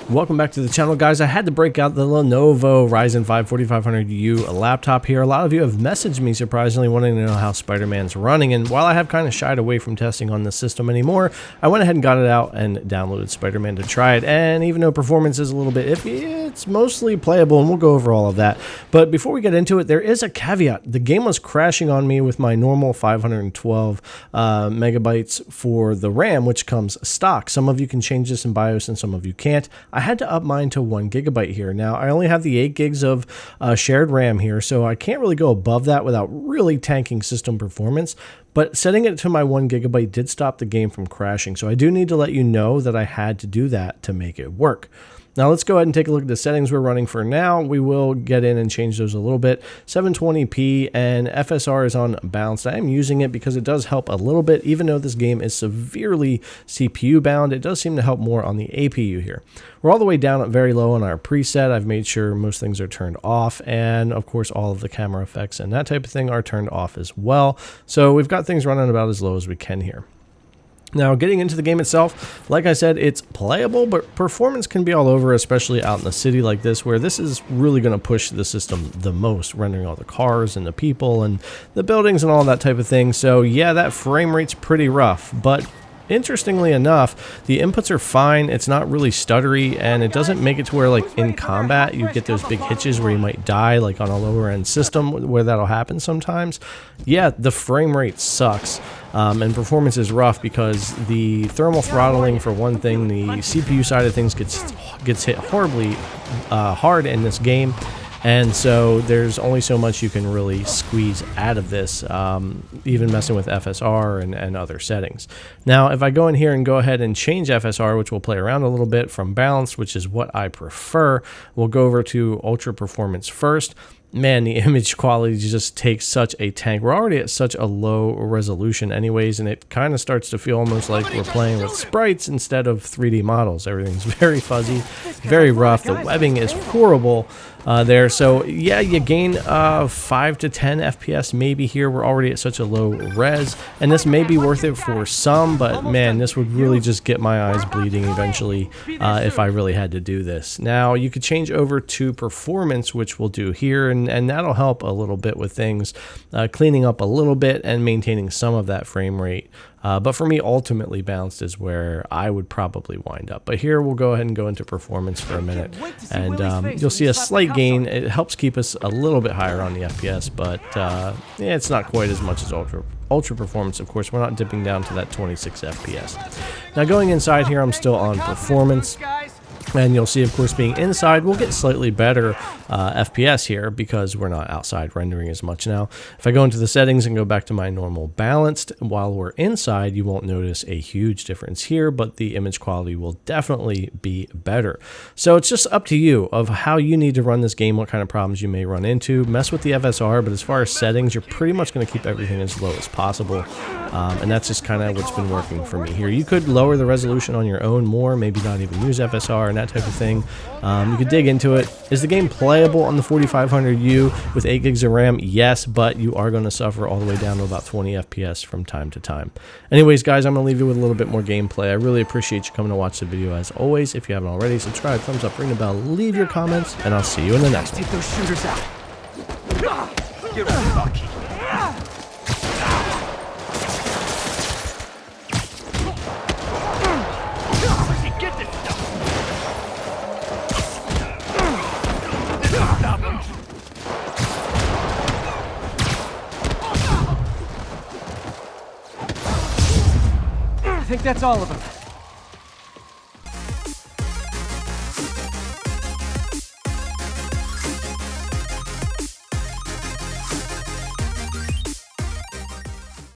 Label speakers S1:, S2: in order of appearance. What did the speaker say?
S1: Welcome back to the channel, guys. I had to break out the Lenovo Ryzen 4500U laptop here. A lot of you have messaged me, surprisingly, wanting to know how Spider-Man's running, and while I have kind of shied away from testing on this system anymore, I went ahead and got it out and downloaded Spider-Man to try it, and even though performance is a little bit iffy, it's mostly playable, and we'll go over all of that. But before we get into it, there is a caveat. The game was crashing on me with my normal 512 megabytes for the RAM, which comes stock. Some of you can change this in BIOS, and some of you can't. I had to up mine to 1 gigabyte here. Now, I only have the 8 gigs of shared RAM here, so I can't really go above that without really tanking system performance. But setting it to my 1 gigabyte did stop the game from crashing, so I do need to let you know that I had to do that to make it work. Now let's go ahead and take a look at the settings we're running for now. We will get in and change those a little bit. 720p and FSR is on balanced. I am using it because it does help a little bit. Even though this game is severely CPU bound, it does seem to help more on the APU here. We're all the way down at very low on our preset. I've made sure most things are turned off, and of course all of the camera effects and that type of thing are turned off as well. So we've got things running about as low as we can here. Now, getting into the game itself, like I said, it's playable, but performance can be all over, especially out in the city like this, where this is really going to push the system the most, rendering all the cars and the people and the buildings and all that type of thing. So yeah, that frame rate's pretty rough, but interestingly enough, the inputs are fine. It's not really stuttery, and it doesn't make it to where, like, in combat you get those big hitches where you might die, like on a lower end system where that'll happen sometimes. Yeah, the frame rate sucks. And performance is rough because the thermal throttling, for one thing, the CPU side of things gets hit horribly hard in this game. And so there's only so much you can really squeeze out of this, even messing with FSR and other settings. Now, if I go in here and go ahead and change FSR, which we'll play around a little bit, from balanced, which is what I prefer, we'll go over to ultra performance first. Man, the image quality just takes such a tank. We're already at such a low resolution anyways, and it kind of starts to feel almost like we're playing with sprites instead of 3D models. Everything's very fuzzy, very rough. The webbing is horrible there. So yeah, you gain 5 to 10 FPS maybe here. We're already at such a low res, and this may be worth it for some, but man, this would really just get my eyes bleeding eventually if I really had to do this. Now, you could change over to performance, which we'll do here, and that'll help a little bit with things, cleaning up a little bit and maintaining some of that frame rate. But for me, ultimately, balanced is where I would probably wind up. But here, we'll go ahead and go into performance for a minute, and you'll see a slight gain. It helps keep us a little bit higher on the FPS, but yeah, it's not quite as much as ultra performance. Of course, we're not dipping down to that 26 FPS. Now, going inside here, I'm still on performance. And you'll see, of course, being inside, we'll get slightly better FPS here because we're not outside rendering as much now. If I go into the settings and go back to my normal balanced, while we're inside, you won't notice a huge difference here, but the image quality will definitely be better. So it's just up to you of how you need to run this game, what kind of problems you may run into. Mess with the FSR, but as far as settings, you're pretty much going to keep everything as low as possible. And that's just kind of what's been working for me here. You could lower the resolution on your own more, maybe not even use FSR and that type of thing. You could dig into it. Is the game playable on the 4500U with 8 gigs of RAM? Yes, but you are going to suffer all the way down to about 20 FPS from time to time. Anyways, guys, I'm going to leave you with a little bit more gameplay. I really appreciate you coming to watch the video as always. If you haven't already, subscribe, thumbs up, ring the bell, leave your comments, and I'll see you in the next one.
S2: Take those shooters out. You're lucky. I think that's all of them.